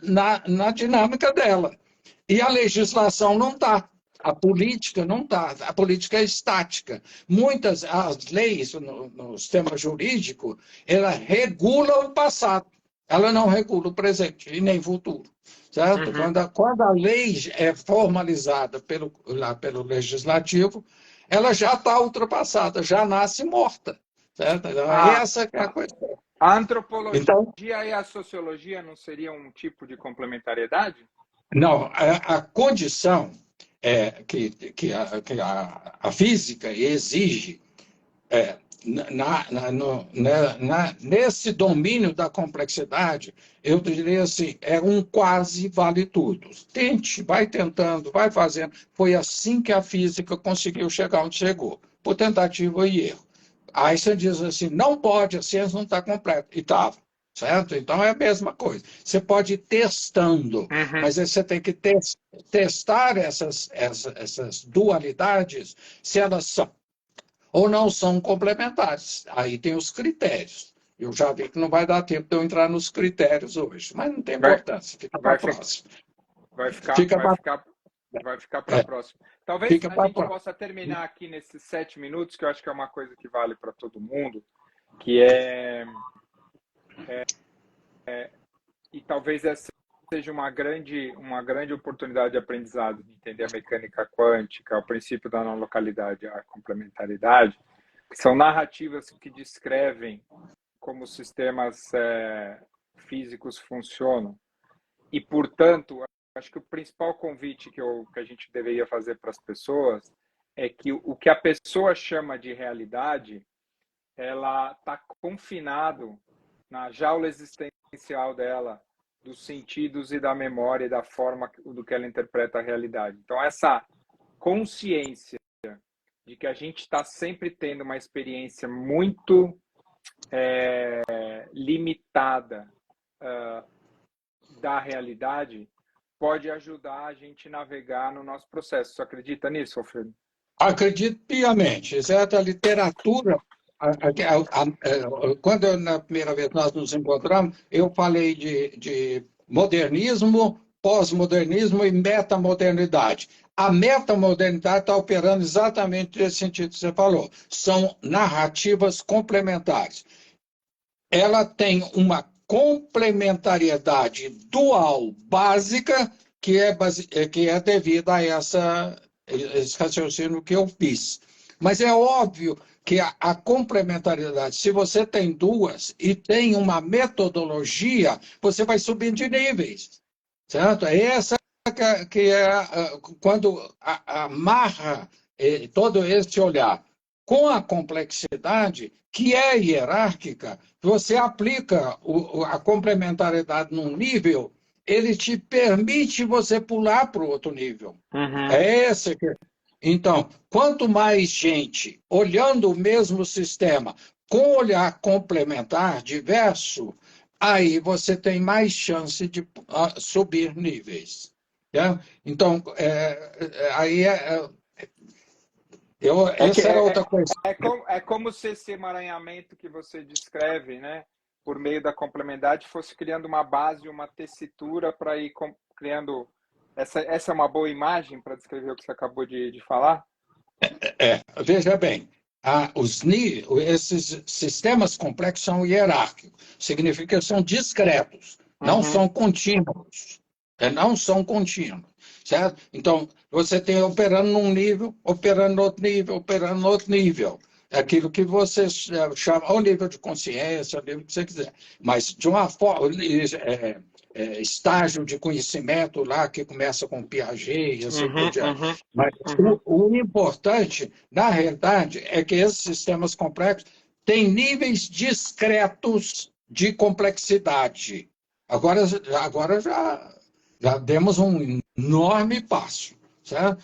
na dinâmica dela. E a legislação não está. A política não está. A política é estática. As leis no sistema jurídico, ela regula o passado. Ela não regula o presente e nem o futuro. Certo? Quando a lei é formalizada pelo legislativo, ela já está ultrapassada, já nasce morta. Certo? Então, essa é a questão. A antropologia e a sociologia não seriam um tipo de complementariedade? Não, a condição que a física exige nesse domínio da complexidade, eu diria assim, é um quase vale tudo. Tente, vai tentando, vai fazendo. Foi assim que a física conseguiu chegar onde chegou, por tentativa e erro. Einstein diz assim, não pode, a ciência não está completa. E estava. Certo? Então é a mesma coisa. Você pode ir testando, mas você tem que testar essas dualidades, se elas são ou não são complementares. Aí tem os critérios. Eu já vi que não vai dar tempo de eu entrar nos critérios hoje, mas não tem importância, fica para a próxima. Vai ficar para a próxima. Talvez a gente possa terminar aqui nesses 7 minutos, que eu acho que é uma coisa que vale para todo mundo, que e talvez essa seja uma grande oportunidade de aprendizado, de entender a mecânica quântica, o princípio da não localidade, a complementaridade, que são narrativas que descrevem como os sistemas físicos funcionam. E, portanto, acho que o principal convite que a gente deveria fazer para as pessoas é que o que a pessoa chama de realidade, ela está confinado na jaula existencial dela, dos sentidos e da memória e da forma do que ela interpreta a realidade. Então, essa consciência de que a gente está sempre tendo uma experiência muito limitada da realidade pode ajudar a gente a navegar no nosso processo. Você acredita nisso, Alfredo? Acredito piamente. Exceto a literatura. Quando na primeira vez nós nos encontramos, eu falei de modernismo, pós-modernismo e metamodernidade. A metamodernidade está operando exatamente nesse sentido que você falou. São narrativas complementares. Ela tem uma complementariedade dual básica que é devida a esse raciocínio que eu fiz. Mas é óbvio que a complementariedade, se você tem duas e tem uma metodologia, você vai subindo de níveis, certo? É essa que é quando amarra todo esse olhar com a complexidade, que é hierárquica, você aplica a complementariedade num nível ele te permite você pular para o outro nível. Uhum. É esse que... Então, quanto mais gente olhando o mesmo sistema com olhar complementar, diverso, aí você tem mais chance de subir níveis. Né? Então, essa era outra coisa. É como se esse emaranhamento que você descreve, né, por meio da complementaridade, fosse criando uma base, uma tessitura para ir criando. Essa é uma boa imagem para descrever o que você acabou de falar? Veja bem, esses sistemas complexos são hierárquicos, significa que são discretos, não são contínuos. Não são contínuos, certo? Então, você tem operando num nível, operando no outro nível, operando no outro nível. É aquilo que você chama, ou nível de consciência, o nível que você quiser. Mas, de uma forma, estágio de conhecimento lá que começa com Piaget e assim por diante. Mas o importante, na realidade, é que esses sistemas complexos têm níveis discretos de complexidade. Agora já demos um enorme passo, certo?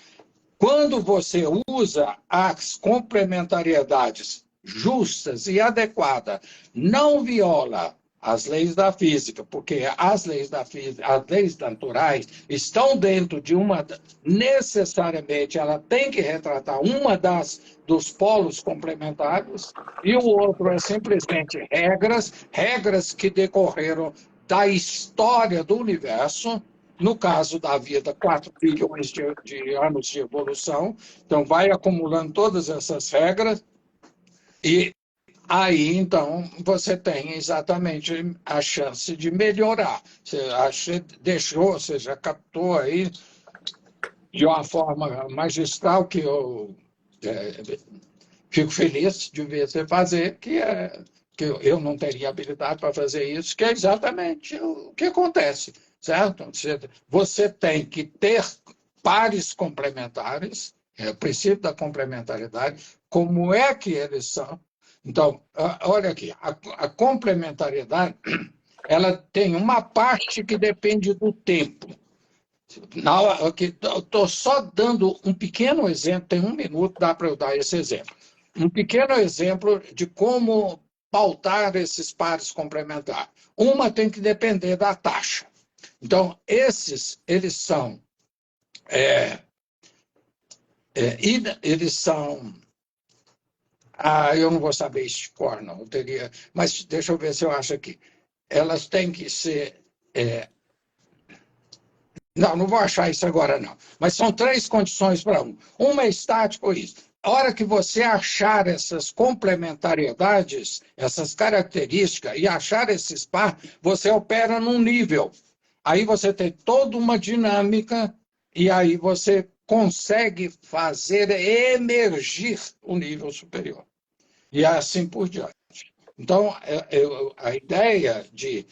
Quando você usa as complementariedades justas e adequadas, não viola as leis da física, porque as leis da física, as leis naturais estão dentro de uma, necessariamente, ela tem que retratar uma dos polos complementares, e o outro é simplesmente regras que decorreram da história do universo, no caso da vida, 4 bilhões de anos de evolução. Então, vai acumulando todas essas regras e aí, então, você tem exatamente a chance de melhorar. Você já captou aí de uma forma magistral que eu fico feliz de ver você fazer, que eu não teria habilidade para fazer isso, que é exatamente o que acontece, certo? Você tem que ter pares complementares, é o princípio da complementariedade, como é que eles são. Então, olha aqui, a complementariedade, ela tem uma parte que depende do tempo. Estou só dando um pequeno exemplo, tem 1 minuto, dá para eu dar esse exemplo. Um pequeno exemplo de como pautar esses pares complementares. Uma tem que depender da taxa. Então, eles são eu não vou saber isso de cor, não. Eu teria, mas deixa eu ver se eu acho aqui. Elas têm que ser. Não vou achar isso agora, não. Mas são 3 condições para um. Uma é estático, isso. A hora que você achar essas complementariedades, essas características, e achar esses par, você opera num nível. Aí você tem toda uma dinâmica, e aí você consegue fazer emergir o nível superior. E assim por diante. Então, a ideia de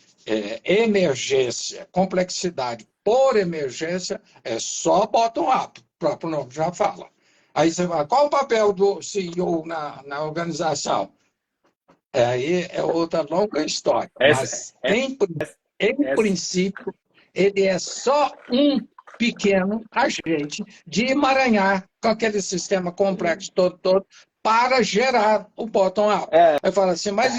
emergência, complexidade por emergência, é só bottom-up, o próprio nome já fala. Aí você vai, qual o papel do CEO na organização? Aí é outra longa história, mas em princípio, ele é só um pequeno agente de emaranhar com aquele sistema complexo todo para gerar o bottom-up. Aí fala assim, mas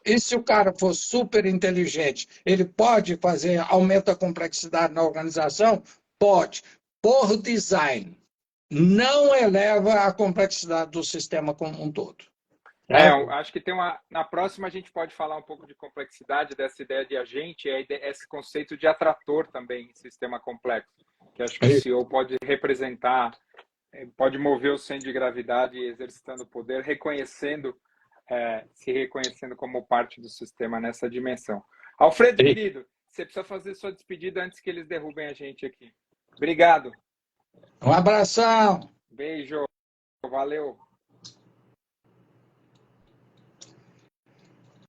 e se o cara for super inteligente, ele pode fazer, aumenta a complexidade na organização? Pode, por design. Não eleva a complexidade do sistema como um todo. Eu acho que na próxima a gente pode falar um pouco de complexidade dessa ideia de agente, esse conceito de atrator também em sistema complexo, que acho que o CEO pode representar, pode mover o centro de gravidade exercitando poder, se reconhecendo como parte do sistema nessa dimensão. Alfredo, querido, você precisa fazer sua despedida antes que eles derrubem a gente aqui. Obrigado. Um abração. Beijo. Valeu.